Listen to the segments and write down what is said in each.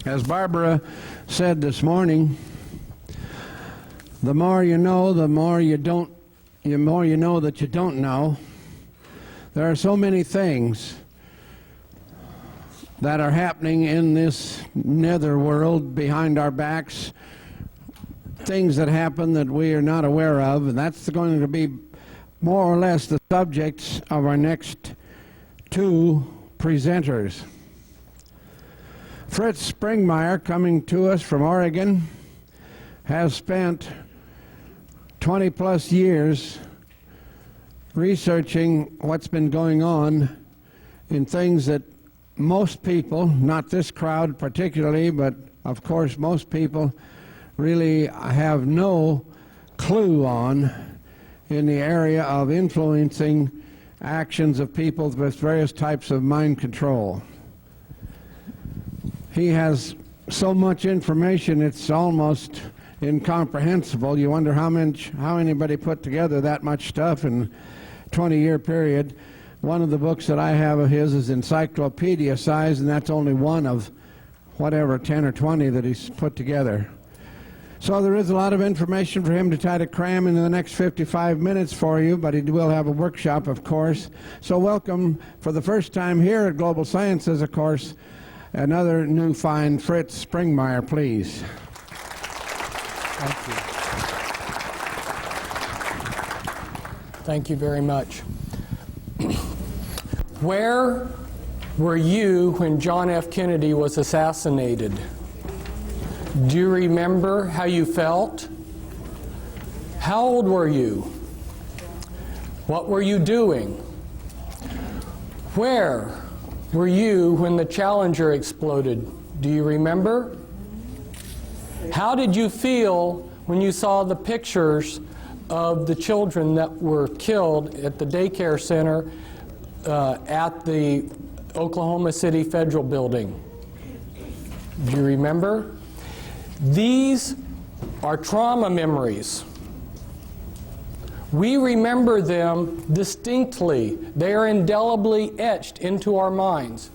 As Barbara said this morning, the more you know, the more you don't, the more you know that you don't know. There are so many things that are happening in this nether world behind our backs, things that happen that we are not aware of, and that's going to be more or less the subjects of our next two presenters. Fritz Springmeier, coming to us from Oregon, has spent 20-plus years researching what's been going on in things that most people, not this crowd particularly, but of course most people really have no clue on in the area of influencing actions of people with various types of mind control. He has so much information it's almost incomprehensible. You wonder how anybody put together that much stuff in a 20-year period. One of the books that I have of his is encyclopedia size, and that's only one of whatever 10 or 20 that he's put together. So there is a lot of information for him to try to cram into the next 55 minutes for you, but he will have a workshop, of course. So welcome for the first time here at Global Sciences, of course, another new find, Fritz Springmeier, please. Thank you. Thank you very much. Where were you when John F. Kennedy was assassinated? Do you remember how you felt? How old were you? What were you doing? Where were you when the Challenger exploded? Do you remember? How did you feel when you saw the pictures of the children that were killed at the daycare center at the Oklahoma City Federal Building? Do you remember? These are trauma memories. We remember them distinctly. They are indelibly etched into our minds.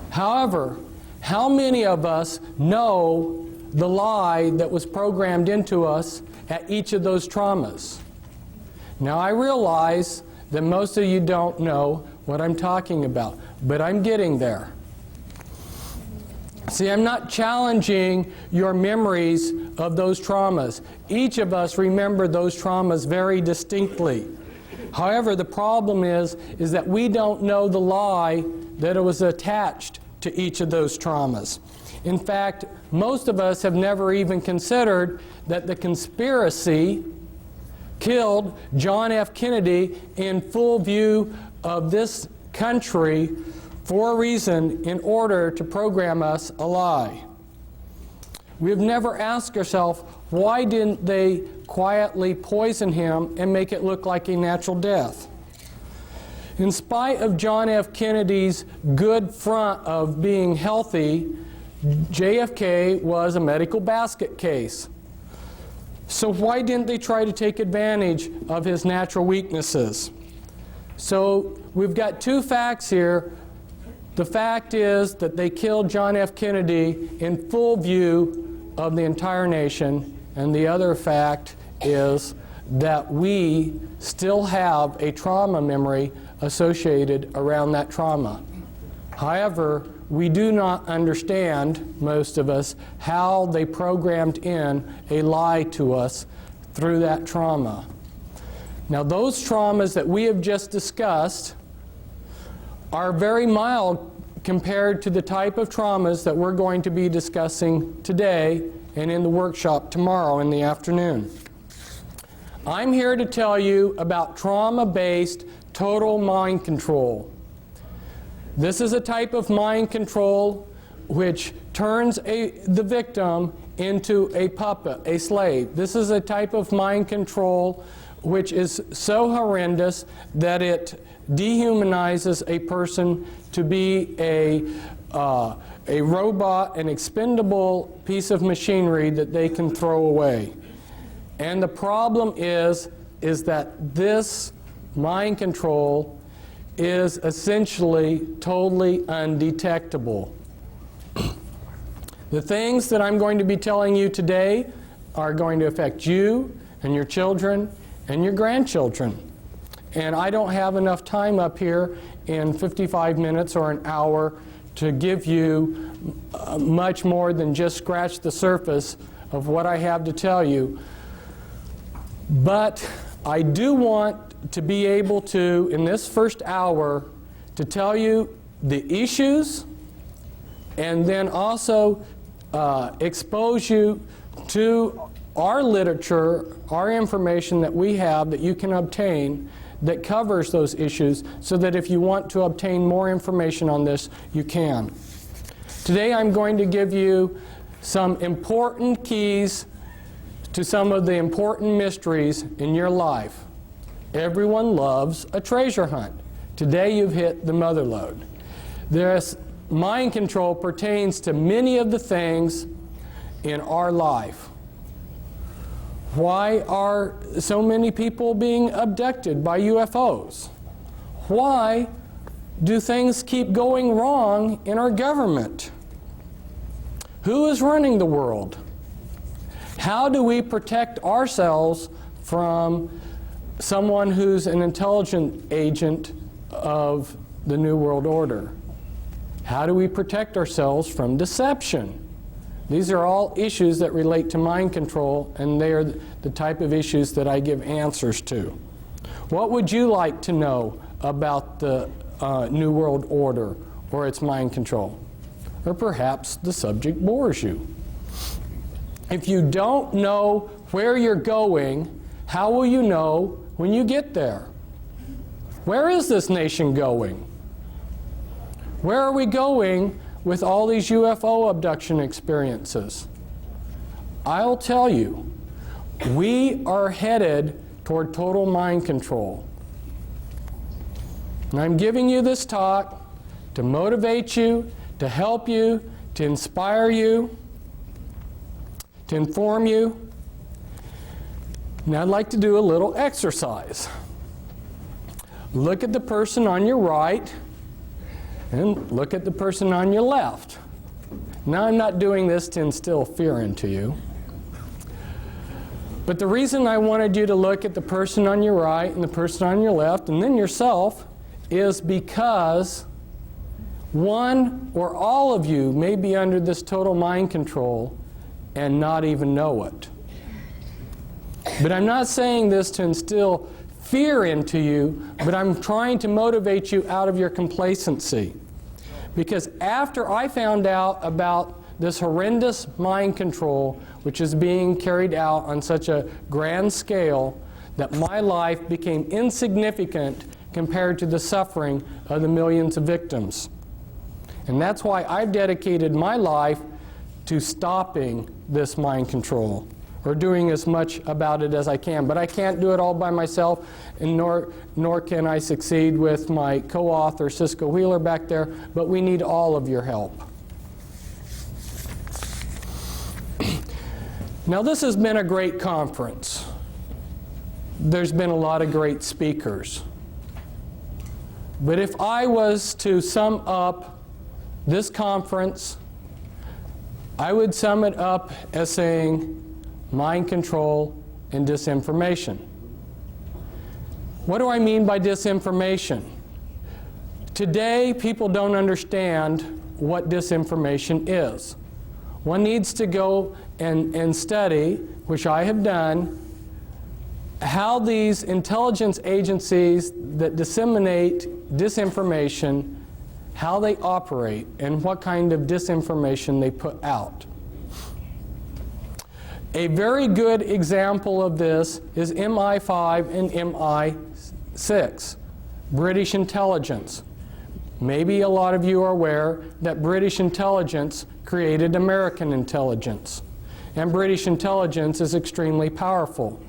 However, how many of us know the lie that was programmed into us at each of those traumas? Now, I realize that most of you don't know what I'm talking about, but I'm getting there. See, I'm not challenging your memories of those traumas. Each of us remember those traumas very distinctly. However, the problem is that we don't know the lie that was attached to each of those traumas. In fact, most of us have never even considered that the conspiracy killed John F. Kennedy in full view of this country for a reason, in order to program us a lie. We've never asked ourselves, why didn't they quietly poison him and make it look like a natural death? In spite of John F. Kennedy's good front of being healthy, JFK was a medical basket case. So why didn't they try to take advantage of his natural weaknesses? So we've got two facts here. The fact is that they killed John F. Kennedy in full view of the entire nation, and the other fact is that we still have a trauma memory associated around that trauma. However, we do not understand, most of us, how they programmed in a lie to us through that trauma. Now, those traumas that we have just discussed are very mild compared to the type of traumas that we're going to be discussing today and in the workshop tomorrow in the afternoon. I'm here to tell you about trauma-based total mind control. This is a type of mind control which turns the victim into a puppet, a slave. This is a type of mind control which is so horrendous that it dehumanizes a person to be a robot, an expendable piece of machinery that they can throw away. And the problem is that this mind control is essentially totally undetectable. The things that I'm going to be telling you today are going to affect you and your children and your grandchildren. And I don't have enough time up here in 55 minutes or an hour to give you much more than just scratch the surface of what I have to tell you. But I do want to be able to, in this first hour, to tell you the issues and then also expose you to our literature, our information that we have that you can obtain that covers those issues, so that if you want to obtain more information on this, you can. Today I'm going to give you some important keys to some of the important mysteries in your life. Everyone loves a treasure hunt. Today you've hit the mother lode. This mind control pertains to many of the things in our life. Why are so many people being abducted by UFOs? Why do things keep going wrong in our government? Who is running the world? How do we protect ourselves from someone who's an intelligent agent of the New World Order? How do we protect ourselves from deception? These are all issues that relate to mind control, and they are the type of issues that I give answers to. What would you like to know about the New World Order or its mind control? Or perhaps the subject bores you. If you don't know where you're going, how will you know when you get there? Where is this nation going? Where are we going with all these UFO abduction experiences? I'll tell you, we are headed toward total mind control. And I'm giving you this talk to motivate you, to help you, to inspire you, to inform you. Now I'd like to do a little exercise. Look at the person on your right and look at the person on your left. Now I'm not doing this to instill fear into you. But the reason I wanted you to look at the person on your right and the person on your left and then yourself is because one or all of you may be under this total mind control and not even know it. But I'm not saying this to instill fear into you, but I'm trying to motivate you out of your complacency. Because after I found out about this horrendous mind control, which is being carried out on such a grand scale, that my life became insignificant compared to the suffering of the millions of victims. And that's why I've dedicated my life to stopping this mind control, or doing as much about it as I can. But I can't do it all by myself, and nor can I succeed with my co-author, Cisco Wheeler, back there, but we need all of your help. Now, this has been a great conference. There's been a lot of great speakers. But if I was to sum up this conference, I would sum it up as saying mind control and disinformation. What do I mean by disinformation? Today, people don't understand what disinformation is. One needs to go and study, which I have done, how these intelligence agencies that disseminate disinformation, how they operate, and what kind of disinformation they put out. A very good example of this is MI5 and MI6, British intelligence. Maybe a lot of you are aware that British intelligence created American intelligence. And British intelligence is extremely powerful.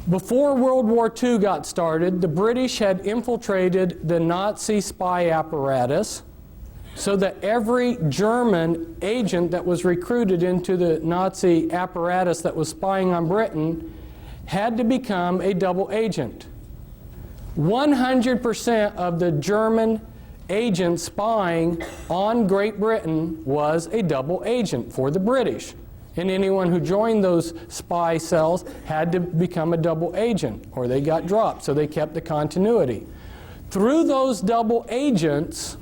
Before World War II got started, the British had infiltrated the Nazi spy apparatus so that every German agent that was recruited into the Nazi apparatus that was spying on Britain had to become a double agent. 100% of the German agent spying on Great Britain was a double agent for the British. And anyone who joined those spy cells had to become a double agent, or they got dropped, so they kept the continuity. Through those double agents,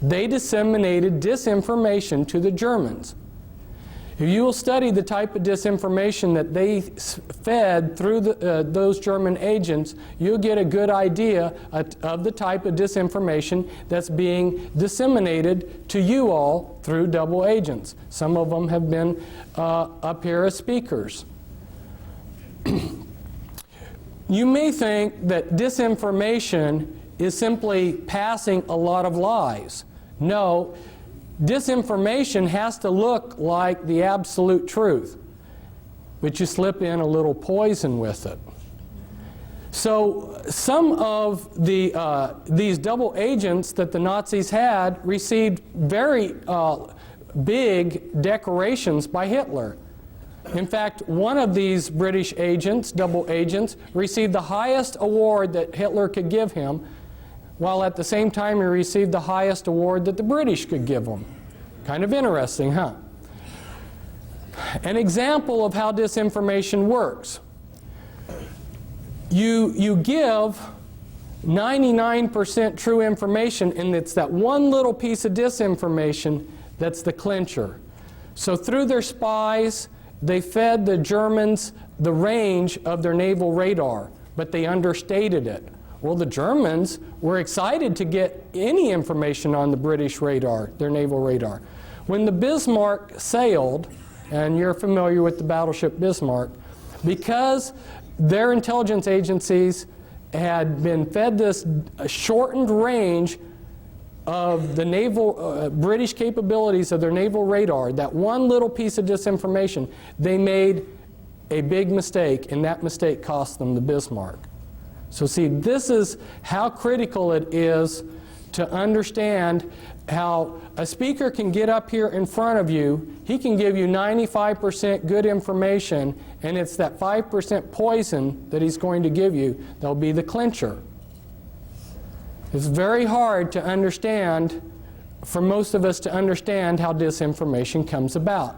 they disseminated disinformation to the Germans. If you will study the type of disinformation that they fed through those German agents, you'll get a good idea of the type of disinformation that's being disseminated to you all through double agents. Some of them have been up here as speakers. You may think that disinformation is simply passing a lot of lies. No. Disinformation has to look like the absolute truth, but you slip in a little poison with it. So some of these double agents that the Nazis had received very big decorations by Hitler. In fact, one of these British agents, double agents, received the highest award that Hitler could give him, while at the same time he received the highest award that the British could give him. Kind of interesting, huh? An example of how disinformation works. You give 99% true information, and it's that one little piece of disinformation that's the clincher. So through their spies, they fed the Germans the range of their naval radar, but they understated it. Well, the Germans were excited to get any information on the British radar, their naval radar. When the Bismarck sailed, and you're familiar with the battleship Bismarck, because their intelligence agencies had been fed this shortened range of the naval, British capabilities of their naval radar, that one little piece of disinformation, they made a big mistake, and that mistake cost them the Bismarck. So see, this is how critical it is to understand how a speaker can get up here in front of you, he can give you 95% good information, and it's that 5% poison that he's going to give you that'll be the clincher. It's very hard to understand, for most of us to understand how disinformation comes about.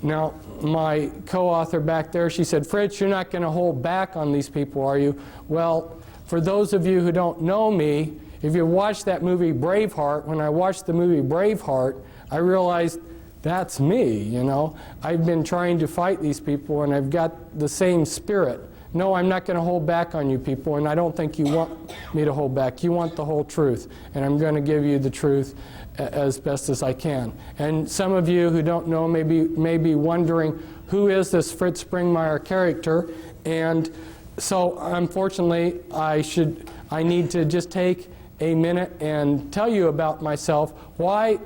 Now, my co-author back there, she said, "Fritz, you're not going to hold back on these people, are you?" Well, for those of you who don't know me, if you watch that movie Braveheart, when I watched the movie Braveheart, I realized that's me, you know. I've been trying to fight these people, and I've got the same spirit. No, I'm not going to hold back on you people, and I don't think you want me to hold back. You want the whole truth, and I'm going to give you the truth as best as I can. And some of you who don't know may be wondering, who is this Fritz Springmeier character? And so, unfortunately, I need to just take a minute and tell you about myself. Why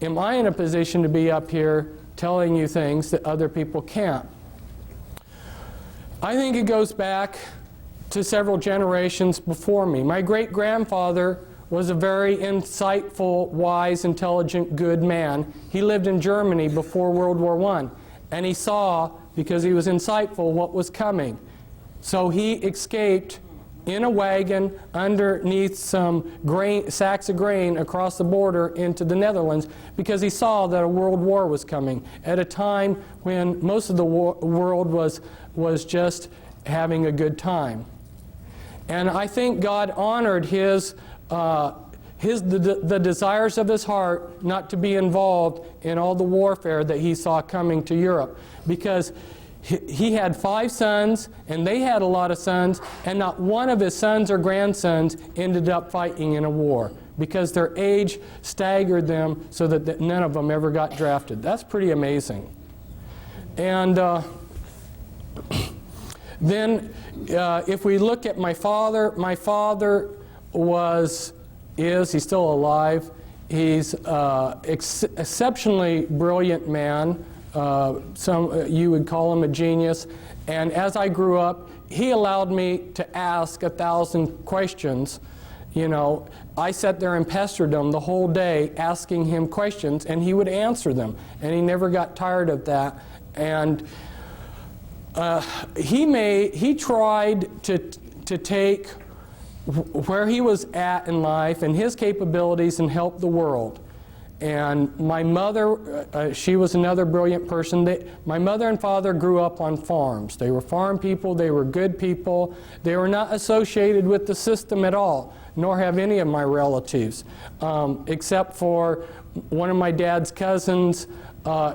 am I in a position to be up here telling you things that other people can't? I think it goes back to several generations before me. My great-grandfather was a very insightful, wise, intelligent, good man. He lived in Germany before World War I, and he saw, because he was insightful, what was coming. So he escaped in a wagon underneath some sacks of grain across the border into the Netherlands, because he saw that a world war was coming at a time when most of the world was just having a good time. And I think God honored the desires of his heart not to be involved in all the warfare that he saw coming to Europe, because he had 5 sons, and they had a lot of sons, and not one of his sons or grandsons ended up fighting in a war, because their age staggered them so that none of them ever got drafted. That's pretty amazing. And then if we look at my father he's still alive. He's exceptionally brilliant man. You would call him a genius. And as I grew up, he allowed me to ask 1,000 questions. You know, I sat there and pestered him the whole day asking him questions, and he would answer them. And he never got tired of that. And he tried to take where he was at in life and his capabilities and help the world. And my mother, she was another brilliant person. My mother and father grew up on farms. They were farm people. They were good people. They were not associated with the system at all, nor have any of my relatives, except for one of my dad's cousins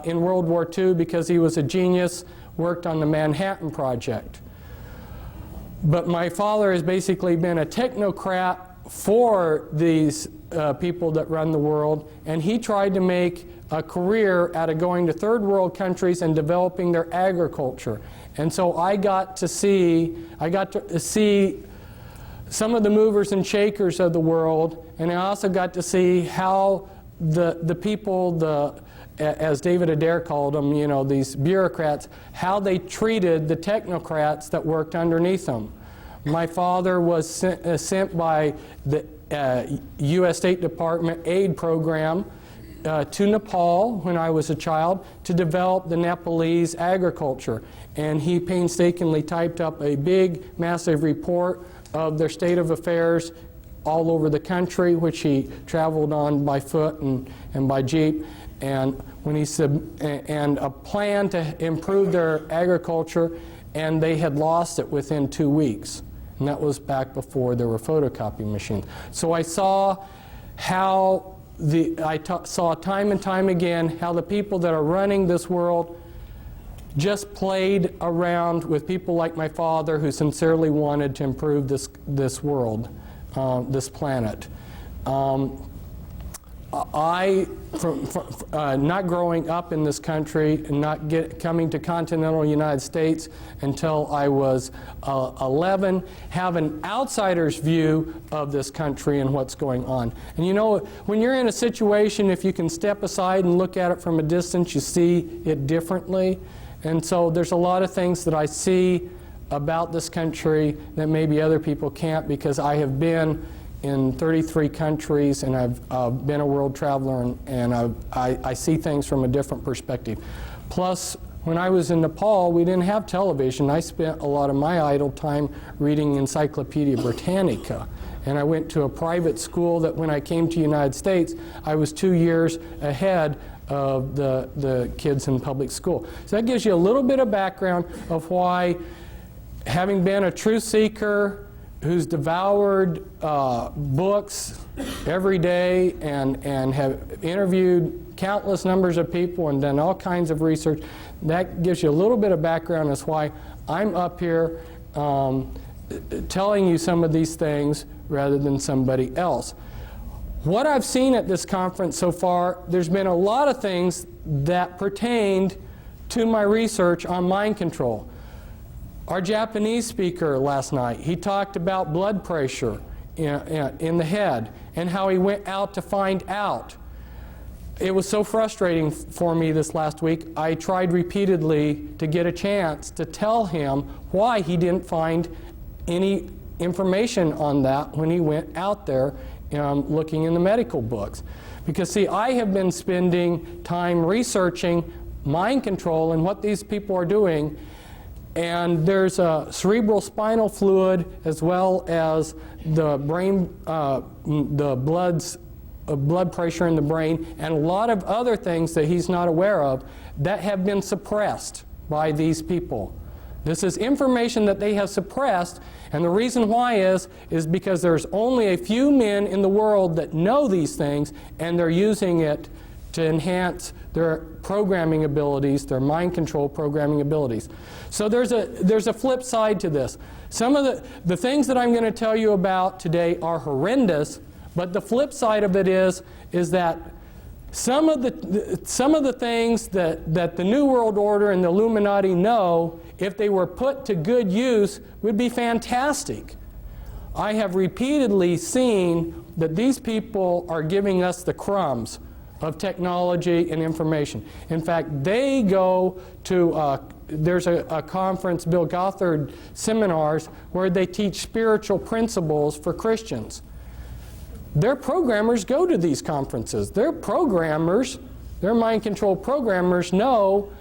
in World War II, because he was a genius, worked on the Manhattan Project. But my father has basically been a technocrat for these people that run the world, and he tried to make a career out of going to third world countries and developing their agriculture. And so I got to see some of the movers and shakers of the world, and I also got to see how the people, as David Adair called them, you know, these bureaucrats, how they treated the technocrats that worked underneath them. My father was sent by the U.S. State Department aid program to Nepal when I was a child to develop the Nepalese agriculture. And he painstakingly typed up a big, massive report of their state of affairs all over the country, which he traveled on by foot and by jeep. And when he and a plan to improve their agriculture, and they had lost it within 2 weeks. And that was back before there were photocopy machines. So I saw how saw time and time again how the people that are running this world just played around with people like my father, who sincerely wanted to improve this world, this planet. Not growing up in this country and not coming to continental United States until I was 11, have an outsider's view of this country and what's going on. And you know, when you're in a situation, if you can step aside and look at it from a distance, you see it differently. And so there's a lot of things that I see about this country that maybe other people can't, because I have been in 33 countries, and I've been a world traveler, and I see things from a different perspective. Plus, when I was in Nepal, we didn't have television. I spent a lot of my idle time reading Encyclopedia Britannica. And I went to a private school that when I came to the United States, I was 2 years ahead of the kids in public school. So that gives you a little bit of background of why, having been a truth seeker who's devoured books every day and have interviewed countless numbers of people and done all kinds of research, that gives you a little bit of background as why I'm up here telling you some of these things rather than somebody else. What I've seen at this conference so far, there's been a lot of things that pertained to my research on mind control. Our Japanese speaker last night, he talked about blood pressure in the head and how he went out to find out. It was so frustrating for me this last week. I tried repeatedly to get a chance to tell him why he didn't find any information on that when he went out there looking in the medical books. Because see, I have been spending time researching mind control and what these people are doing. And there's a cerebral spinal fluid, as well as the brain, the blood pressure in the brain, and a lot of other things that he's not aware of that have been suppressed by these people. This is information that they have suppressed, and the reason why is because there's only a few men in the world that know these things, and they're using it to enhance their programming abilities, their mind control programming abilities. So there's a flip side to this. Some of the things that I'm going to tell you about today are horrendous, but the flip side of it is that some of the things that the New World Order and the Illuminati know, if they were put to good use, would be fantastic. I have repeatedly seen that these people are giving us the crumbs of technology and information. In fact, they go to, there's a conference, Bill Gothard seminars, where they teach spiritual principles for Christians. Their programmers go to these conferences. Their programmers, their mind control programmers, know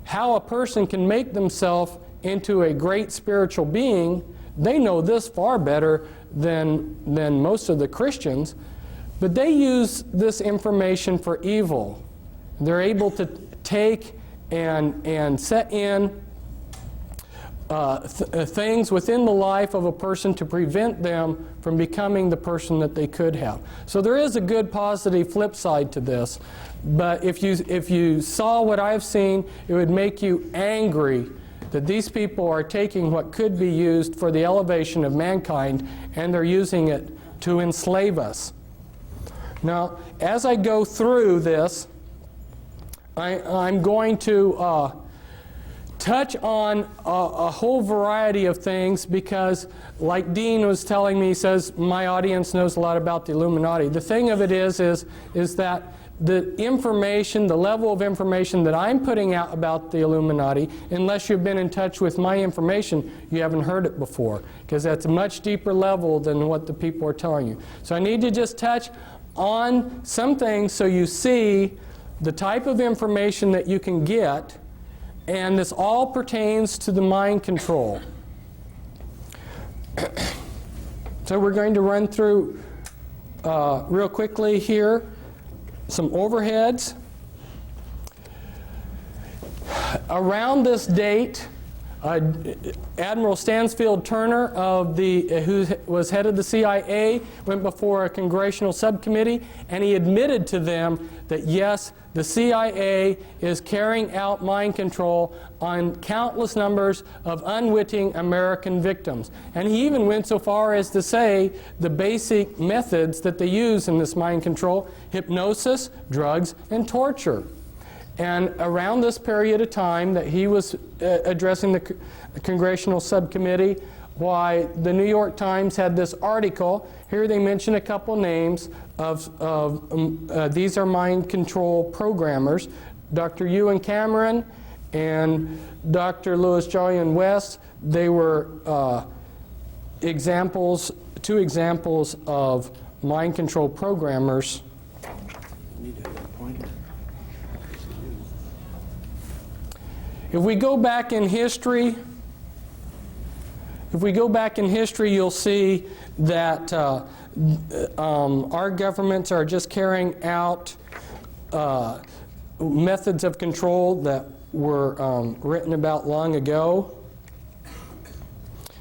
how a person can make themselves into a great spiritual being. They know this far better than most of the Christians, but they use this information for evil. They're able to take and set in things within the life of a person to prevent them from becoming the person that they could have. So there is a good positive flip side to this, but if you saw what I've seen, it would make you angry that these people are taking what could be used for the elevation of mankind and they're using it to enslave us. Now, as I go through this, I'm going to touch on a whole variety of things because, like Dean was telling me, he says, my audience knows a lot about the Illuminati. The thing of it is that the information, the level of information that I'm putting out about the Illuminati, unless you've been in touch with my information, you haven't heard it before, because that's a much deeper level than what the people are telling you. So I need to just touch on some things so you see the type of information that you can get, and this all pertains to the mind control. So we're going to run through real quickly here some overheads. Around this date, Admiral Stansfield Turner, who was head of the CIA, went before a congressional subcommittee, and he admitted to them that yes, the CIA is carrying out mind control on countless numbers of unwitting American victims. And he even went so far as to say the basic methods that they use in this mind control: hypnosis, drugs, and torture. And around this period of time that he was addressing the congressional subcommittee, why the New York Times had this article. Here they mention a couple names of these are mind control programmers, Dr. Ewan Cameron and Dr. Louis Jolyon West. They were two examples of mind control programmers. If we go back in history, you'll see that our governments are just carrying out methods of control that were written about long ago.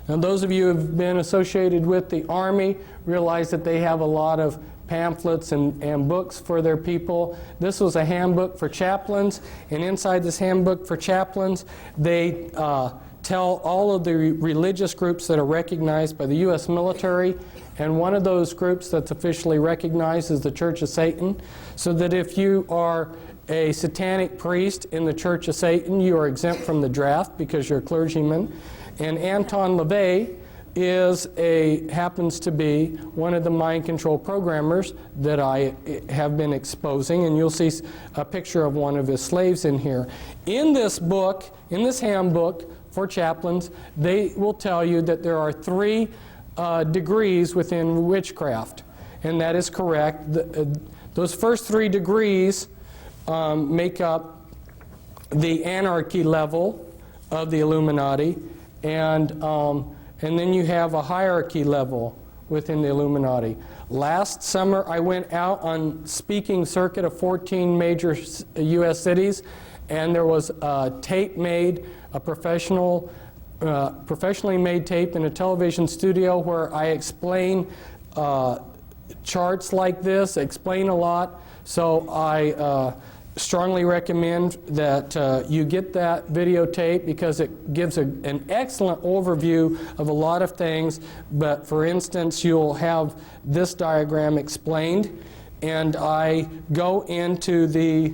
Now, those of you who have been associated with the Army realize that they have a lot of pamphlets and books for their people. This was a handbook for chaplains, and inside this handbook for chaplains, they tell all of the religious groups that are recognized by the U.S. military, and one of those groups that's officially recognized is the Church of Satan, so that if you are a satanic priest in the Church of Satan, you are exempt from the draft because you're a clergyman. And Anton LaVey happens to be one of the mind control programmers that I have been exposing, and you'll see a picture of one of his slaves in here. In this book, in this handbook for chaplains, they will tell you that there are 3 degrees within witchcraft, and that is correct. Those first 3 degrees make up the anarchy level of the Illuminati, and then you have a hierarchy level within the Illuminati. Last summer, I went out on speaking circuit of 14 major U.S. cities, and there was a tape made, a professionally made tape in a television studio where I explain charts like this, explain a lot. So I strongly recommend that you get that videotape because it gives an excellent overview of a lot of things. But for instance, you'll have this diagram explained, and I go into the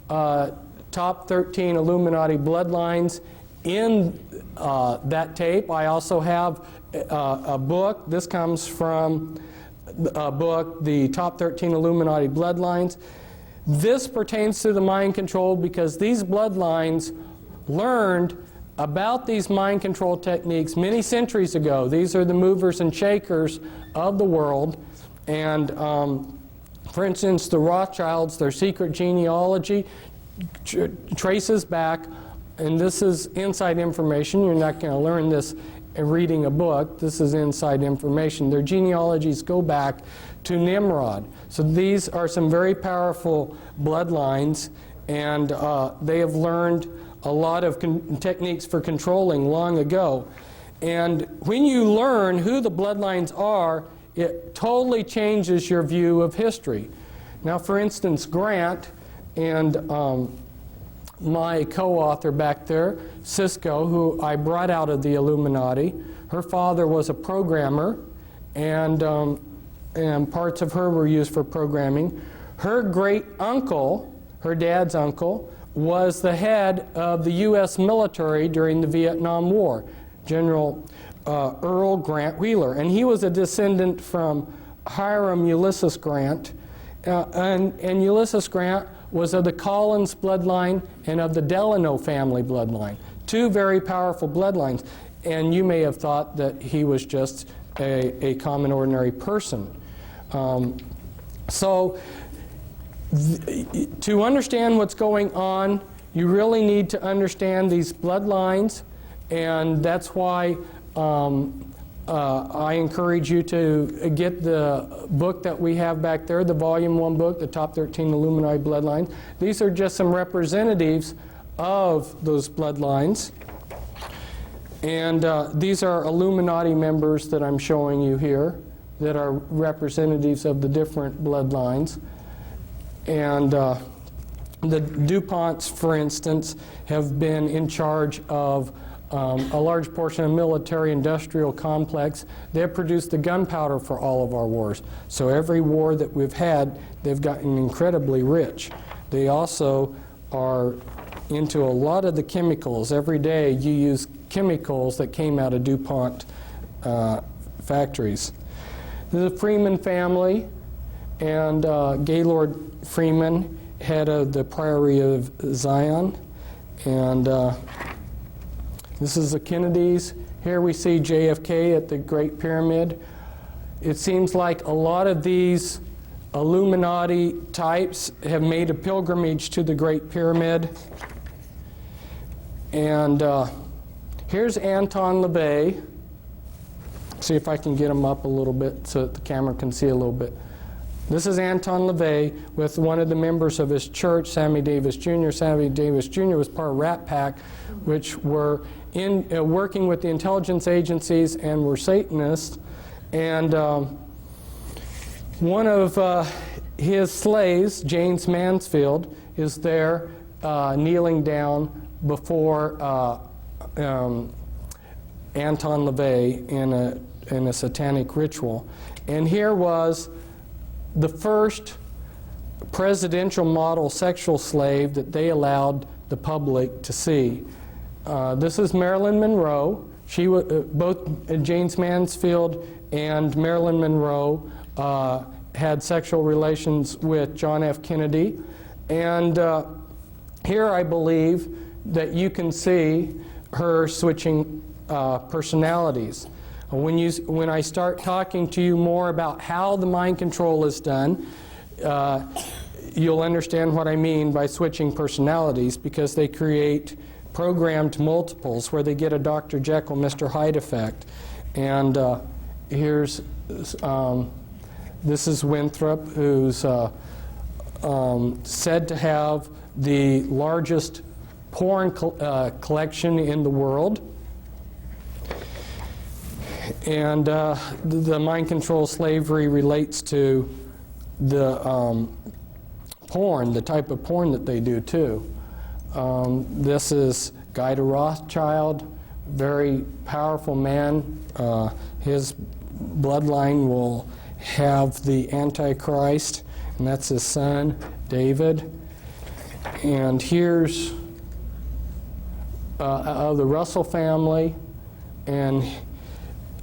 top 13 Illuminati bloodlines in that tape. I also have a book. This comes from a book, The Top 13 Illuminati Bloodlines. This pertains to the mind control because these bloodlines learned about these mind control techniques many centuries ago. These are the movers and shakers of the world. And for instance, the Rothschilds, their secret genealogy traces back, and this is inside information. You're not going to learn this reading a book. This is inside information. Their genealogies go back to Nimrod. So these are some very powerful bloodlines, and they have learned a lot of techniques for controlling long ago. And when you learn who the bloodlines are, it totally changes your view of history. Now, for instance, Grant and my co-author back there, Cisco, who I brought out of the Illuminati, her father was a programmer, and parts of her were used for programming. Her great uncle, her dad's uncle, was the head of the U.S. military during the Vietnam War, General Earl Grant Wheeler, and he was a descendant from Hiram Ulysses Grant, and Ulysses Grant was of the Collins bloodline and of the Delano family bloodline, two very powerful bloodlines, and you may have thought that he was just a common ordinary person. So to understand what's going on, you really need to understand these bloodlines, and that's why I encourage you to get the book that we have back there, the Volume 1 book, the Top 13 Illuminati Bloodlines. These are just some representatives of those bloodlines. And these are Illuminati members that I'm showing you here that are representatives of the different bloodlines. And the DuPonts, for instance, have been in charge of a large portion of military-industrial complex. They have produced the gunpowder for all of our wars. So every war that we've had, they've gotten incredibly rich. They also are into a lot of the chemicals. Every day you use chemicals that came out of DuPont factories. The Freeman family and Gaylord Freeman, head of the Priory of Zion, and this is the Kennedys. Here we see JFK at the Great Pyramid. It seems like a lot of these Illuminati types have made a pilgrimage to the Great Pyramid. And here's Anton LaVey. See if I can get him up a little bit so that the camera can see a little bit. This is Anton LaVey with one of the members of his church, Sammy Davis Jr. Sammy Davis Jr. was part of Rat Pack, which were working with the intelligence agencies and were Satanists. And one of his slaves, James Mansfield, is there kneeling down before Anton LaVey in a satanic ritual. And here was the first presidential model sexual slave that they allowed the public to see. This is Marilyn Monroe. She both James Mansfield and Marilyn Monroe had sexual relations with John F. Kennedy. And here I believe that you can see her switching personalities. When I start talking to you more about how the mind control is done, you'll understand what I mean by switching personalities, because they create programmed multiples where they get a Dr. Jekyll, Mr. Hyde effect. And here's, this is Winthrop, who's said to have the largest porn collection in the world. And the mind control slavery relates to the porn, the type of porn that they do too. This is Guy de Rothschild, very powerful man. His bloodline will have the Antichrist, and that's his son, David. And here's the Russell family, and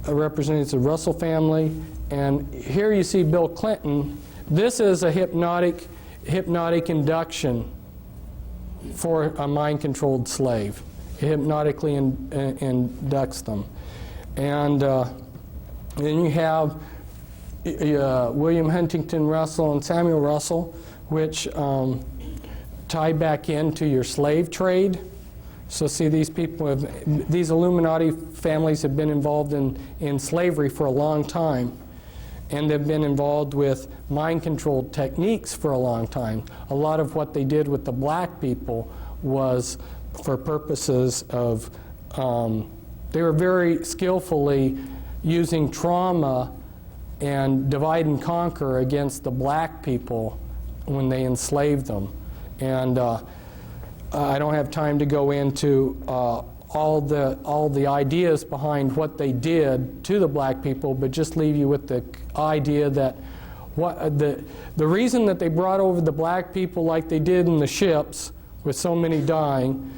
represents the Russell family. And here you see Bill Clinton. This is a hypnotic induction for a mind-controlled slave. It hypnotically inducts them. And then you have William Huntington Russell and Samuel Russell, which tie back into your slave trade. So see, these people, these Illuminati families have been involved in slavery for a long time. And they've been involved with mind control techniques for a long time. A lot of what they did with the black people was for purposes of, they were very skillfully using trauma and divide and conquer against the black people when they enslaved them. And I don't have time to go into all the ideas behind what they did to the black people, but just leave you with the idea that the reason that they brought over the black people like they did in the ships, with so many dying,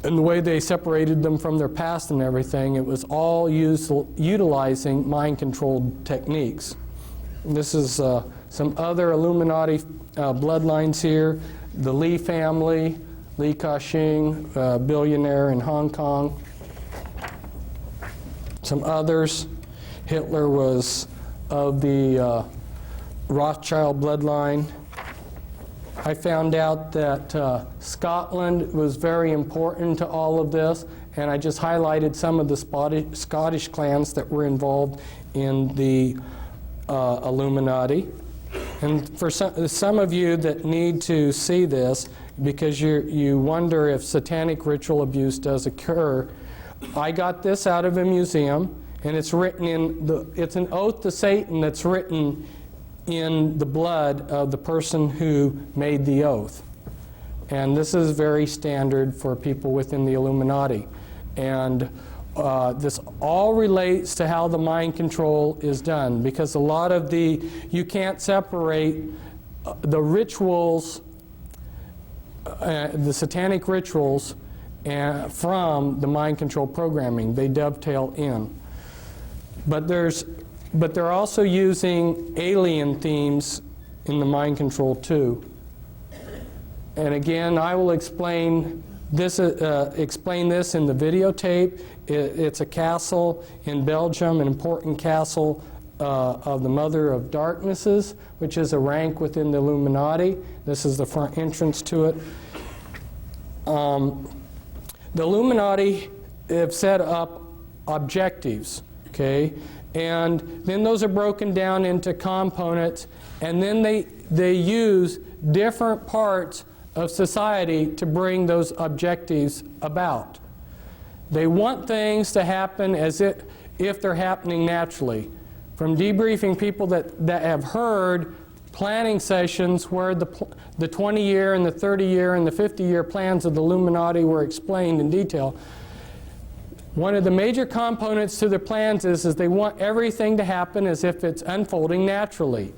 and the way they separated them from their past and everything, it was all utilizing mind-controlled techniques. And this is some other Illuminati bloodlines here. The Lee family, Li Ka-shing, billionaire in Hong Kong. Some others. Hitler was of the Rothschild bloodline. I found out that Scotland was very important to all of this, and I just highlighted some of the Scottish clans that were involved in the Illuminati. And for some of you that need to see this, because you wonder if satanic ritual abuse does occur, I got this out of a museum, and it's written it's an oath to Satan that's written in the blood of the person who made the oath. And this is very standard for people within the Illuminati. And this all relates to how the mind control is done, because a lot of you can't separate the rituals, the satanic rituals, from the mind control programming. They dovetail in. But they're also using alien themes in the mind control too. And again, I will explain this in the videotape. It's a castle in Belgium, an important castle of the Mother of Darknesses, which is a rank within the Illuminati. This is the front entrance to it. The Illuminati have set up objectives, okay? And then those are broken down into components, and then they use different parts of society to bring those objectives about. They want things to happen as if they're happening naturally. From debriefing people that have heard planning sessions where the 20-year and the 30-year and the 50-year plans of the Illuminati were explained in detail, one of the major components to their plans is they want everything to happen as if it's unfolding naturally.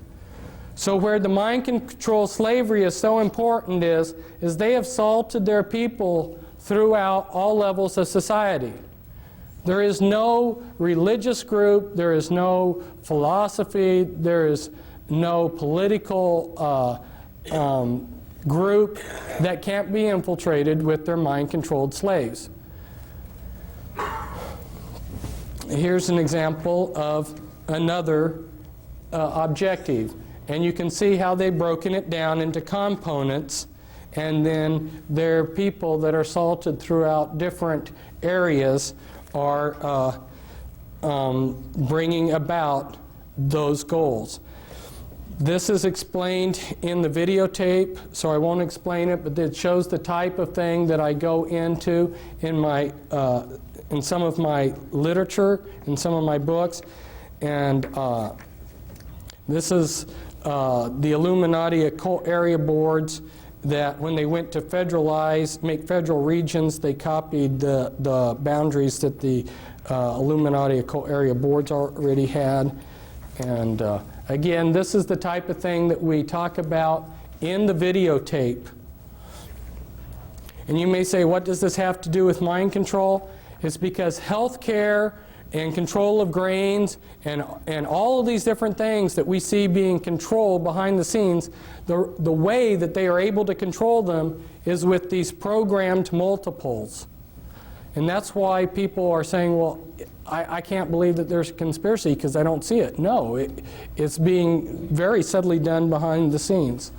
So where the mind control slavery is so important is they have salted their people throughout all levels of society. There is no religious group, there is no philosophy, there is no political group that can't be infiltrated with their mind-controlled slaves. Here's an example of another objective. And you can see how they've broken it down into components, and then their people that are salted throughout different areas are bringing about those goals. This is explained in the videotape, so I won't explain it, but it shows the type of thing that I go into in some of my literature, in some of my books. And this is the Illuminati occult area boards that when they went to make federal regions, they copied the boundaries that the Illuminati occult area boards already had. And again, this is the type of thing that we talk about in the videotape. And you may say, what does this have to do with mind control? It's because healthcare and control of grains and all of these different things that we see being controlled behind the scenes, the way that they are able to control them is with these programmed multiples. And that's why people are saying, well, I can't believe that there's a conspiracy because I don't see it. No, it's being very subtly done behind the scenes.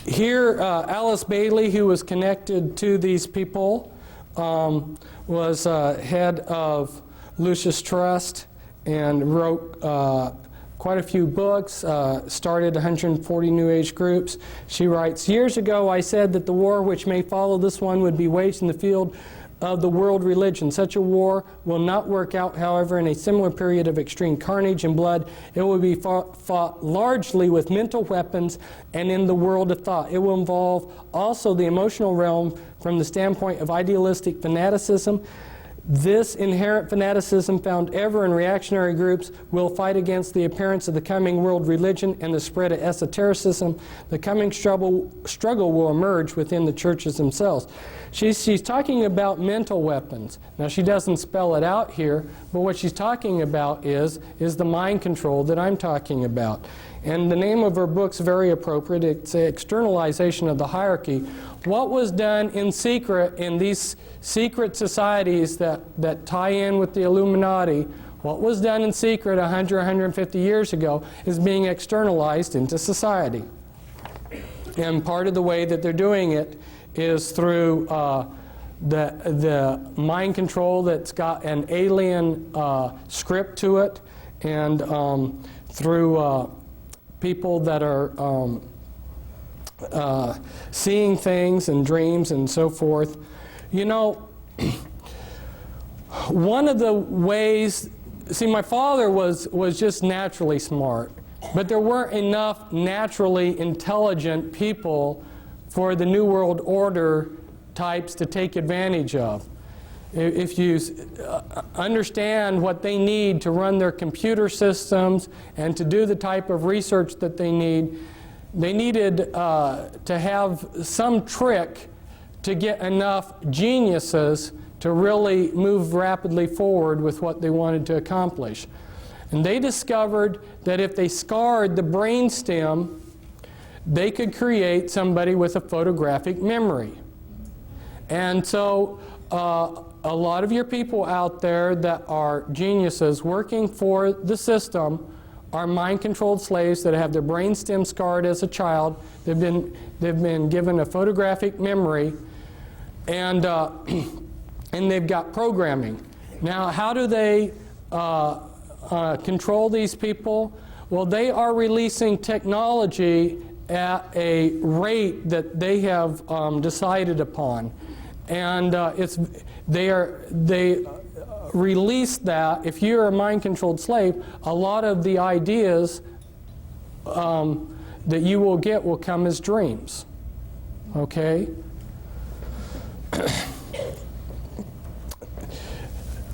Here, Alice Bailey, who was connected to these people, was head of Lucis Trust and wrote quite a few books, started 140 New Age groups. She writes, "Years ago I said that the war which may follow this one would be waged in the field of the world religion. Such a war will not work out, however, in a similar period of extreme carnage and blood. It will be fought largely with mental weapons and in the world of thought. It will involve also the emotional realm from the standpoint of idealistic fanaticism. This inherent fanaticism found ever in reactionary groups will fight against the appearance of the coming world religion and the spread of esotericism. The coming struggle will emerge within the churches themselves." She's talking about mental weapons. Now, she doesn't spell it out here, but what she's talking about is the mind control that I'm talking about. And the name of her book's very appropriate. It's an externalization of the hierarchy. What was done in secret in these secret societies that tie in with the Illuminati, what was done in secret 100, 150 years ago is being externalized into society. And part of the way that they're doing it is through the mind control that's got an alien script to it, and through people that are seeing things and dreams and so forth. You know, one of the ways, see, my father was just naturally smart, but there weren't enough naturally intelligent people for the New World Order types to take advantage of. If you understand what they need to run their computer systems and to do the type of research that they needed to have some trick to get enough geniuses to really move rapidly forward with what they wanted to accomplish. And they discovered that if they scarred the brainstem, they could create somebody with a photographic memory. And so a lot of your people out there that are geniuses working for the system are mind-controlled slaves that have their brainstem scarred as a child. They've been given a photographic memory, and they've got programming. Now, how do they control these people? Well, they are releasing technology at a rate that they have decided upon, and they release that. If you're a mind-controlled slave, a lot of the ideas that you will get will come as dreams. Okay?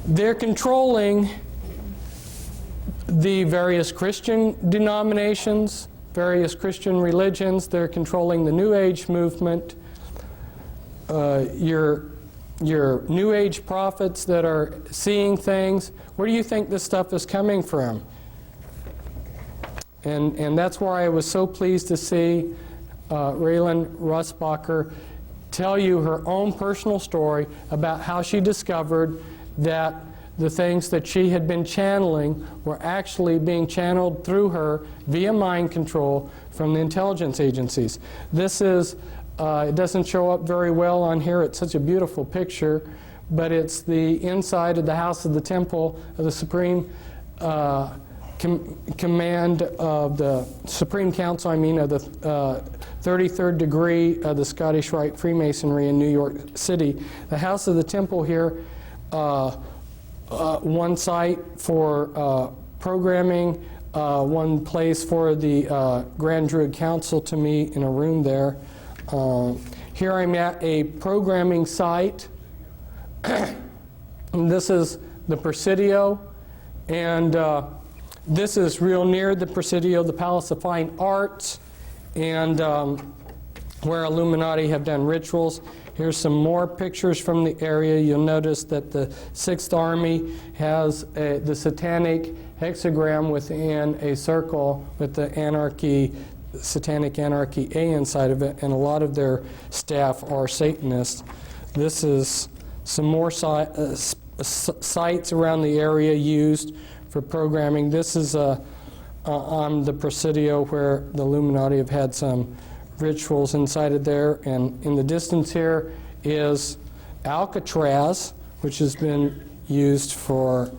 They're controlling the various Christian denominations, various Christian religions. They're controlling the New Age movement. Your New Age prophets that are seeing things. Where do you think this stuff is coming from? And that's why I was so pleased to see Raylan Russbacher tell you her own personal story about how she discovered that the things that she had been channeling were actually being channeled through her via mind control from the intelligence agencies. This is, it doesn't show up very well on here, it's such a beautiful picture, but it's the inside of the House of the Temple of the Supreme Command of the Supreme Council, of the 33rd degree of the Scottish Rite Freemasonry in New York City. The House of the Temple here, one site for programming, one place for the Grand Druid Council to meet in a room there. Here I'm at a programming site. And this is the Presidio, and this is real near the Presidio, the Palace of Fine Arts, and where Illuminati have done rituals. Here's some more pictures from the area. You'll notice that the 6th Army has the satanic hexagram within a circle with the anarchy, satanic anarchy A inside of it, and a lot of their staff are Satanists. This is some more sites around the area used for programming. This is on the Presidio where the Illuminati have had some rituals inside of there. And in the distance here is Alcatraz, which has been used for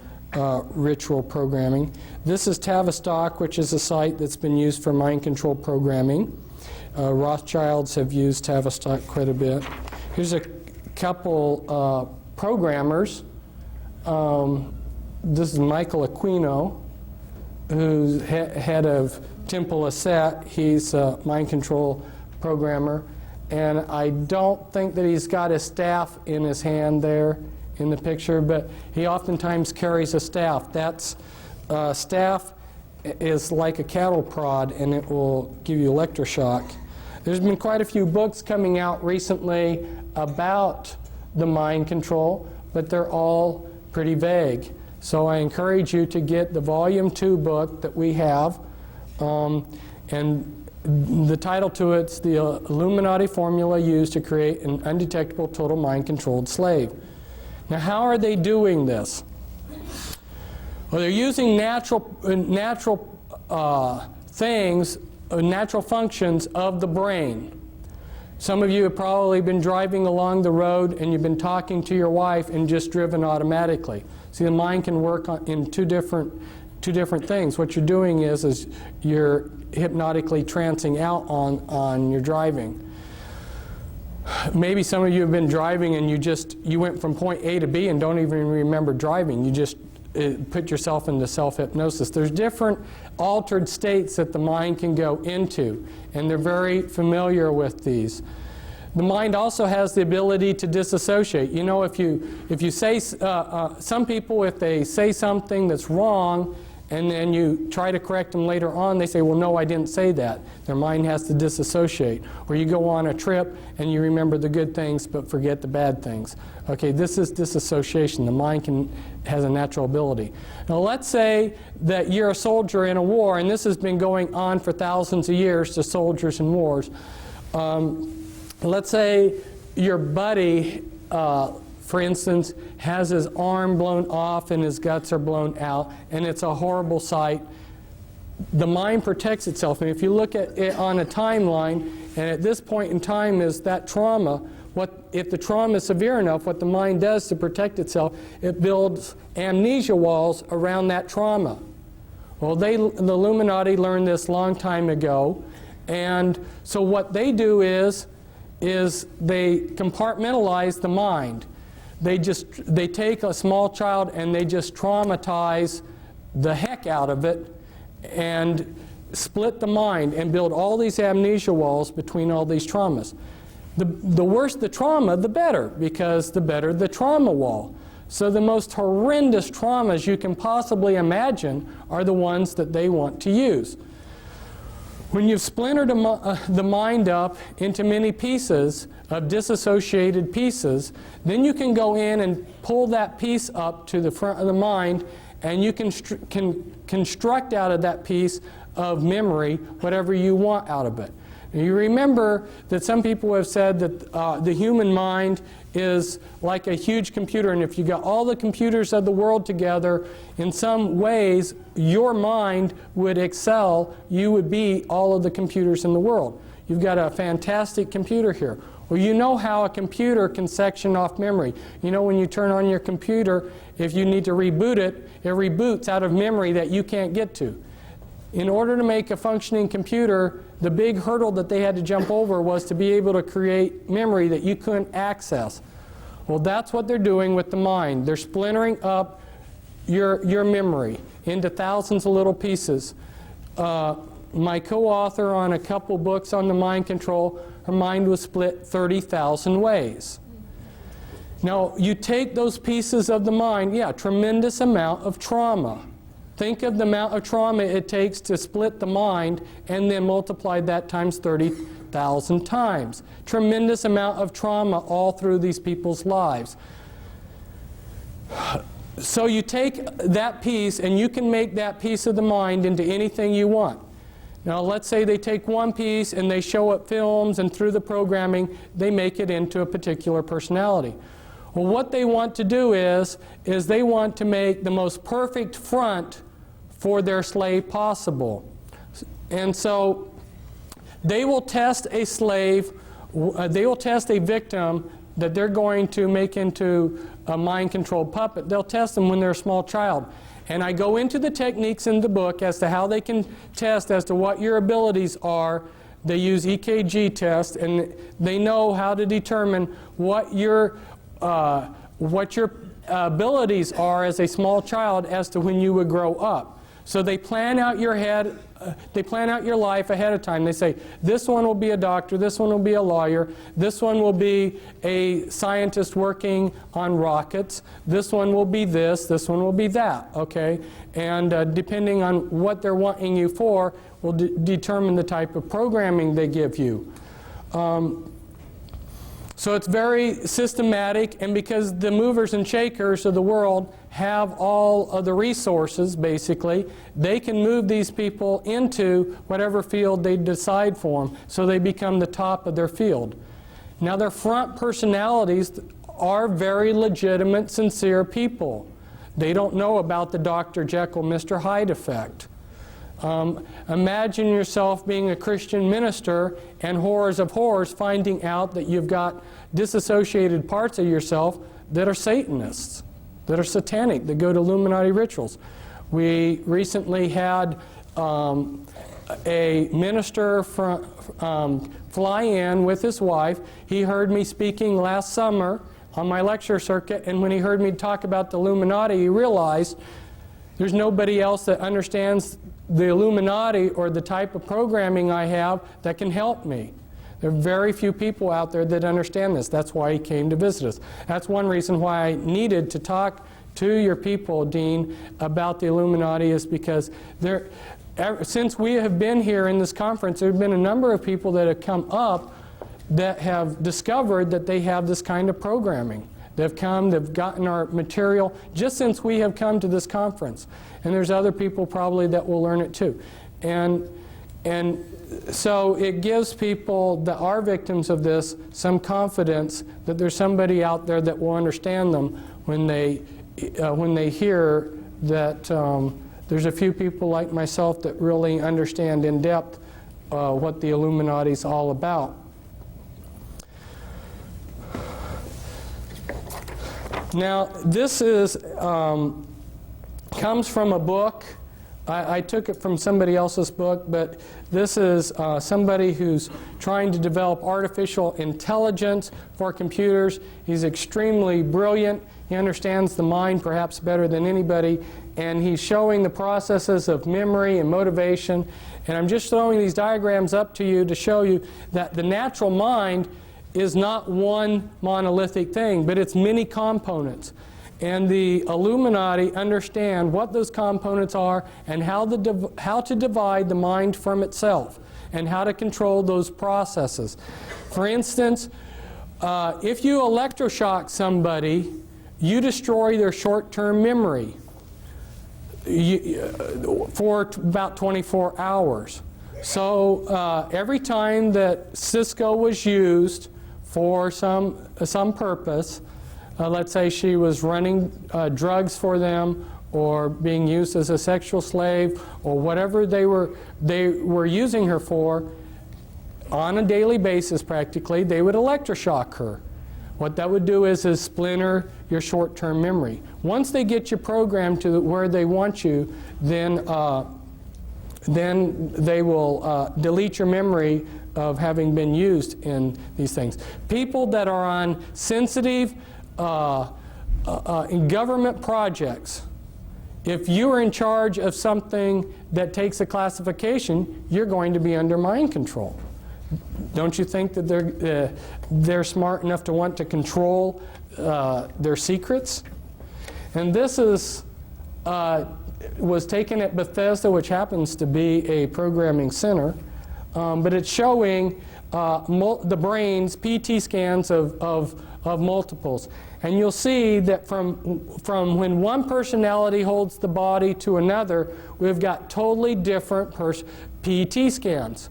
ritual programming. This is Tavistock, which is a site that's been used for mind control programming. Rothschilds have used Tavistock quite a bit. Here's a couple programmers. This is Michael Aquino, who's head of Temple of Set. He's a mind control programmer. And I don't think that he's got his staff in his hand there in the picture, but he oftentimes carries a staff. That's staff is like a cattle prod, and it will give you electroshock. There's been quite a few books coming out recently about the mind control, but they're all pretty vague. So I encourage you to get the Volume 2 book that we have, and the title to it's the Illuminati Formula Used to Create an Undetectable Total Mind-Controlled Slave. Now, how are they doing this? Well, they're using natural things, natural functions of the brain. Some of you have probably been driving along the road and you've been talking to your wife and just driven automatically. See, the mind can work in two different things. What you're doing is you're hypnotically trancing out on your driving. Maybe some of you have been driving and you went from point A to B and don't even remember driving. You just put yourself into self-hypnosis. There's different altered states that the mind can go into, and they're very familiar with these. The mind also has the ability to disassociate. You know, if you say, some people, if they say something that's wrong, and then you try to correct them later on, they say, well, no, I didn't say that. Their mind has to disassociate. Or you go on a trip and you remember the good things but forget the bad things. Okay, this is disassociation. The mind has a natural ability. Now let's say that you're a soldier in a war, and this has been going on for thousands of years to soldiers in wars. Let's say your buddy, for instance, has his arm blown off and his guts are blown out, and it's a horrible sight. The mind protects itself. And if you look at it on a timeline, and at this point in time is that trauma, if the trauma is severe enough, what the mind does to protect itself, it builds amnesia walls around that trauma. Well, the Illuminati learned this a long time ago, and so what they do is they compartmentalize the mind. They take a small child and they just traumatize the heck out of it and split the mind and build all these amnesia walls between all these traumas. The worse the trauma, the better, because the better the trauma wall. So the most horrendous traumas you can possibly imagine are the ones that they want to use. When you've splintered the mind up into many pieces of disassociated pieces, then you can go in and pull that piece up to the front of the mind, and you can construct out of that piece of memory whatever you want out of it. Now, you remember that some people have said that the human mind is like a huge computer, and if you got all the computers of the world together, in some ways your mind would excel. You would be all of the computers in the world. You've got a fantastic computer here. Well, you know how a computer can section off memory. You know, when you turn on your computer, if you need to reboot it, it reboots out of memory that you can't get to. In order to make a functioning computer, the big hurdle that they had to jump over was to be able to create memory that you couldn't access. Well, that's what they're doing with the mind. They're splintering up your memory into thousands of little pieces. My co-author on a couple books on the mind control, her mind was split 30,000 ways. Now, you take those pieces of the mind, yeah, tremendous amount of trauma. Think of the amount of trauma it takes to split the mind and then multiply that times 30,000 times. Tremendous amount of trauma all through these people's lives. So you take that piece and you can make that piece of the mind into anything you want. Now let's say they take one piece and they show up films, and through the programming they make it into a particular personality. Well, what they want to do is they want to make the most perfect front for their slave possible. And so They will test a slave, they will test a victim that they're going to make into a mind-controlled puppet. They'll test them when they're a small child. And I go into the techniques in the book as to how they can test as to what your abilities are. They use EKG tests, and they know how to determine what your abilities are as a small child as to when you would grow up. So they plan out your life ahead of time. They say, this one will be a doctor, this one will be a lawyer, this one will be a scientist working on rockets, this one will be this one will be that, okay? And depending on what they're wanting you for will determine the type of programming they give you. So it's very systematic, and because the movers and shakers of the world have all of the resources, basically, they can move these people into whatever field they decide for them, so they become the top of their field. Now, their front personalities are very legitimate, sincere people. They don't know about the Dr. Jekyll, Mr. Hyde effect. Imagine yourself being a Christian minister and horrors of horrors finding out that you've got disassociated parts of yourself that are Satanists, that are satanic, that go to Illuminati rituals. We recently had a minister fly in with his wife. He heard me speaking last summer on my lecture circuit, and when he heard me talk about the Illuminati, he realized there's nobody else that understands the Illuminati or the type of programming I have that can help me. There are very few people out there that understand this. That's why he came to visit us. That's one reason why I needed to talk to your people, Dean, about the Illuminati, is because since we have been here in this conference, there have been a number of people that have come up that have discovered that they have this kind of programming. They've come, they've gotten our material just since we have come to this conference. And there's other people probably that will learn it too. And so it gives people that are victims of this some confidence that there's somebody out there that will understand them when they hear that there's a few people like myself that really understand in depth what the Illuminati is all about. Now, this is comes from a book. I took it from somebody else's book, but this is somebody who's trying to develop artificial intelligence for computers. He's extremely brilliant. He understands the mind perhaps better than anybody, and he's showing the processes of memory and motivation. And I'm just throwing these diagrams up to you to show you that the natural mind is not one monolithic thing, but it's many components. And the Illuminati understand what those components are and how to divide the mind from itself and how to control those processes. For instance, if you electroshock somebody, you destroy their short-term memory for about 24 hours. So every time that Cisco was used for some purpose, let's say she was running drugs for them or being used as a sexual slave or whatever they were using her for, on a daily basis practically, they would electroshock her. What that would do is splinter your short-term memory. Once they get you programmed to where they want you, then they will delete your memory of having been used in these things. People that are on sensitive in government projects, if you are in charge of something that takes a classification, you're going to be under mind control. Don't you think that they're smart enough to want to control their secrets? And this was taken at Bethesda, which happens to be a programming center, but it's showing the brain's PT scans of multiples. And you'll see that from when one personality holds the body to another, we've got totally different PET scans.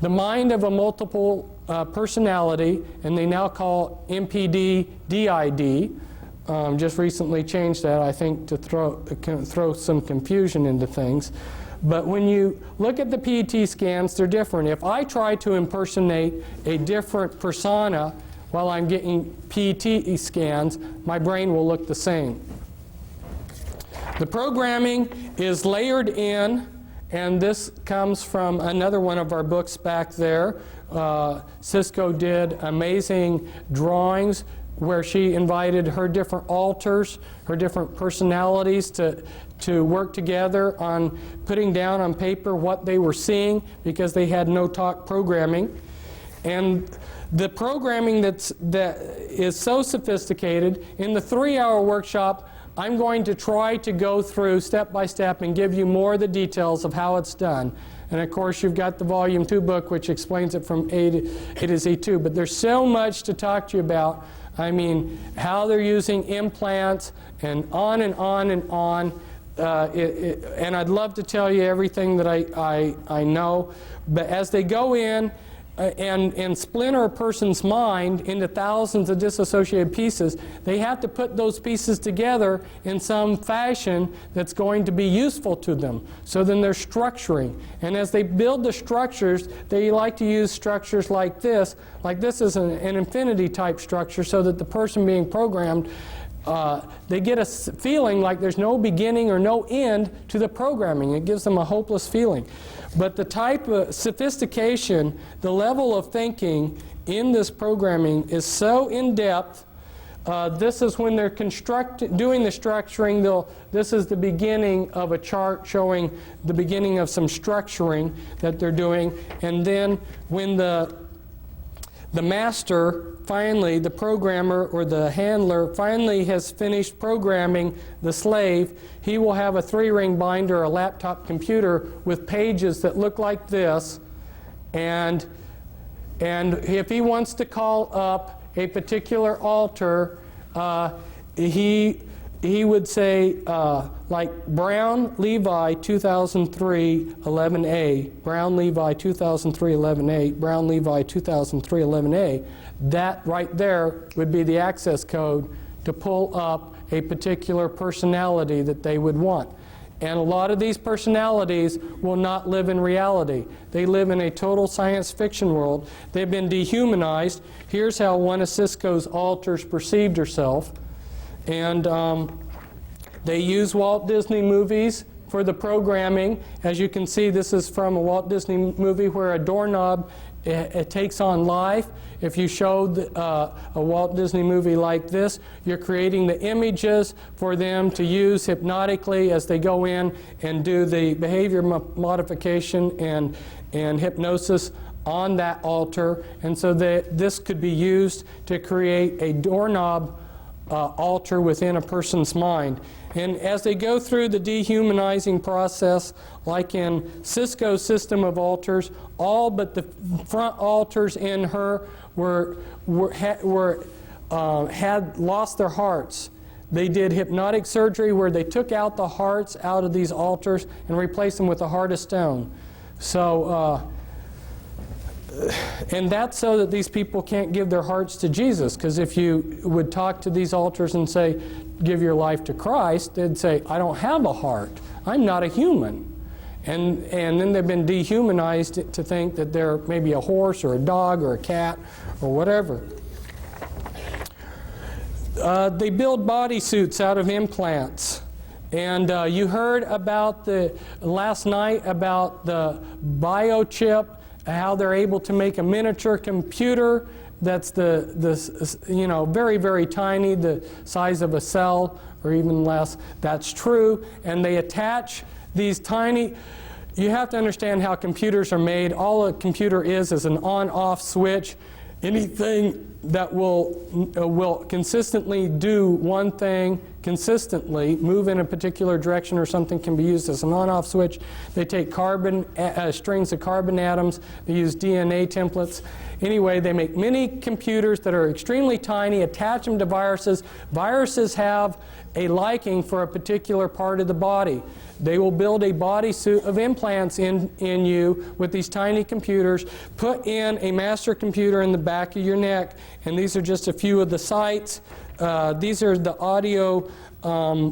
The mind of a multiple personality, and they now call MPD DID, just recently changed that, I think, to throw some confusion into things. But when you look at the PET scans, they're different. If I try to impersonate a different persona while I'm getting PET scans, my brain will look the same. The programming is layered in, and this comes from another one of our books back there. Cisco did amazing drawings where she invited her different alters, her different personalities to work together on putting down on paper what they were seeing, because they had no talk programming. And the programming that is so sophisticated, in the 3-hour workshop, I'm going to try to go through step by step and give you more of the details of how it's done. And of course, you've got the Volume 2 book, which explains it from A to Z too. But there's so much to talk to you about. I mean, how they're using implants, and on and on and on. And I'd love to tell you everything that I know. But as they go in and splinter a person's mind into thousands of disassociated pieces, they have to put those pieces together in some fashion that's going to be useful to them. So then they're structuring. And as they build the structures, they like to use structures like this. Like this is an infinity type structure, so that the person being programmed, they get a feeling like there's no beginning or no end to the programming. It gives them a hopeless feeling. But the type of sophistication, the level of thinking in this programming is so in-depth. This is when they're doing the structuring. This is the beginning of a chart showing the beginning of some structuring that they're doing. And then when the master finally, the programmer or the handler finally has finished programming the slave, he will have a 3-ring binder, a laptop computer with pages that look like this. And if he wants to call up a particular altar, he would say, like Brown Levi 2003 11A, Brown Levi 2003 11A, Brown Levi 2003 11A. That right there would be the access code to pull up a particular personality that they would want. And a lot of these personalities will not live in reality. They live in a total science fiction world. They've been dehumanized. Here's how one of Cisco's alters perceived herself. And they use Walt Disney movies for the programming. As you can see, this is from a Walt Disney movie where a doorknob it takes on life. If you showed a Walt Disney movie like this, you're creating the images for them to use hypnotically as they go in and do the behavior modification and hypnosis on that altar. And so this could be used to create a doorknob altar within a person's mind. And as they go through the dehumanizing process, like in Cisco's system of altars, all but the front altars in her had lost their hearts. They did hypnotic surgery where they took out the hearts out of these altars and replaced them with a heart of stone. So, and that's so that these people can't give their hearts to Jesus. Because if you would talk to these altars and say, give your life to Christ, they'd say, I don't have a heart. I'm not a human. And then they've been dehumanized to think that they're maybe a horse or a dog or a cat or whatever. They build bodysuits out of implants. And you heard about last night about the biochip, how they're able to make a miniature computer that's very, very tiny, the size of a cell or even less. That's true. And they attach these tiny, you have to understand how computers are made. All a computer is an on-off switch. Anything that will consistently do one thing consistently, move in a particular direction or something, can be used as an on-off switch. They take strings of carbon atoms, they use DNA templates. Anyway, they make mini computers that are extremely tiny, attach them to viruses. Viruses have a liking for a particular part of the body. They will build a bodysuit of implants in you with these tiny computers, put in a master computer in the back of your neck, and these are just a few of the sites. These are the audio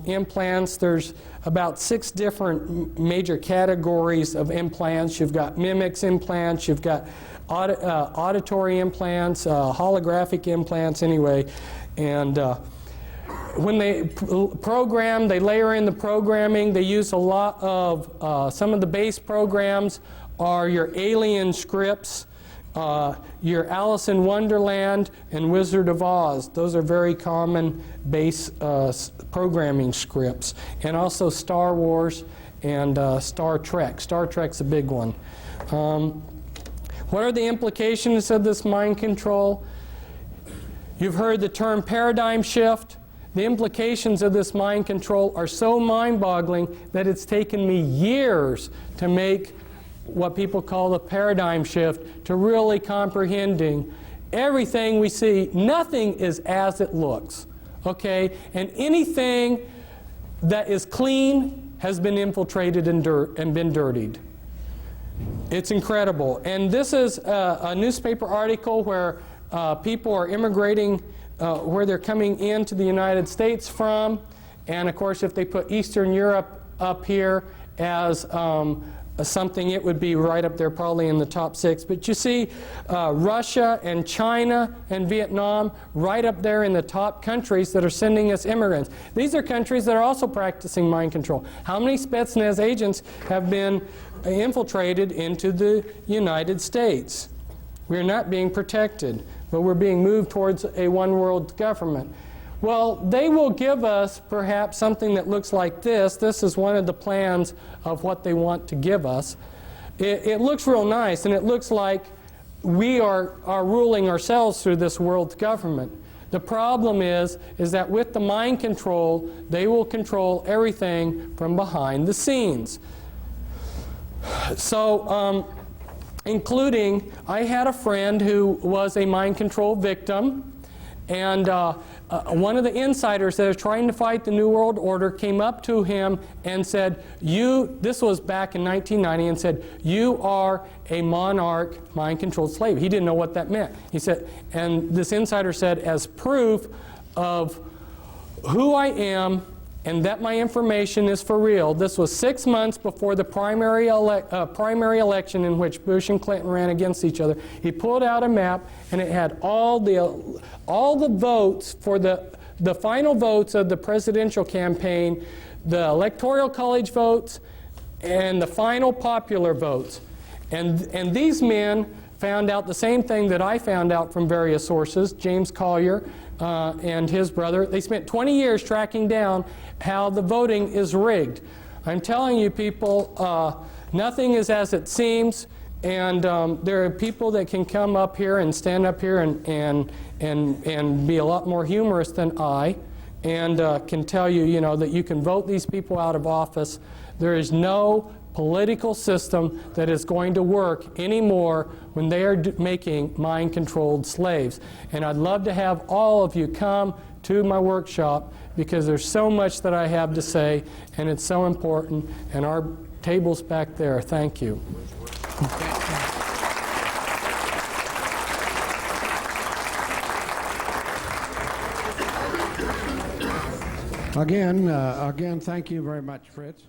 implants. There's about 6 different major categories of implants. You've got mimics implants, you've got auditory implants, holographic implants anyway, and when they program, they layer in the programming. They use a lot of, some of the base programs are your Alien scripts, your Alice in Wonderland, and Wizard of Oz. Those are very common base programming scripts. And also Star Wars and Star Trek. Star Trek's a big one. What are the implications of this mind control? You've heard the term paradigm shift. The implications of this mind control are so mind-boggling that it's taken me years to make what people call the paradigm shift, to really comprehending everything we see. Nothing is as it looks, okay? And anything that is clean has been infiltrated and been dirtied. It's incredible. And this is a newspaper article where people are immigrating, where they're coming into the United States from. And of course, if they put Eastern Europe up here as something, it would be right up there probably in the top 6. But you see Russia and China and Vietnam right up there in the top countries that are sending us immigrants. These are countries that are also practicing mind control. How many Spetsnaz agents have been infiltrated into the United States? We're not being protected, but we're being moved towards a one-world government. Well, they will give us perhaps something that looks like this. This is one of the plans of what they want to give us. It looks real nice, and it looks like we are ruling ourselves through this world government. The problem is that with the mind control, they will control everything from behind the scenes. So, including, I had a friend who was a mind control victim, and one of the insiders that are trying to fight the New World Order came up to him and said, this was back in 1990, and said, "You are a monarch mind-controlled slave." He didn't know what that meant. He said, and this insider said, as proof of who I am and that my information is for real. This was 6 months before the primary election in which Bush and Clinton ran against each other. He pulled out a map, and it had all the votes for the final votes of the presidential campaign, the electoral college votes, and the final popular votes. And these men found out the same thing that I found out from various sources. James Collier and his brother, they spent 20 years tracking down how the voting is rigged. I'm telling you people, nothing is as it seems, and there are people that can come up here and stand up here and be a lot more humorous than I, and can tell you, that you can vote these people out of office. There is no political system that is going to work anymore when they are making mind-controlled slaves. And I'd love to have all of you come to my workshop, because there's so much that I have to say, and it's so important, and our table's back there. Thank you. Again, thank you very much, Fritz.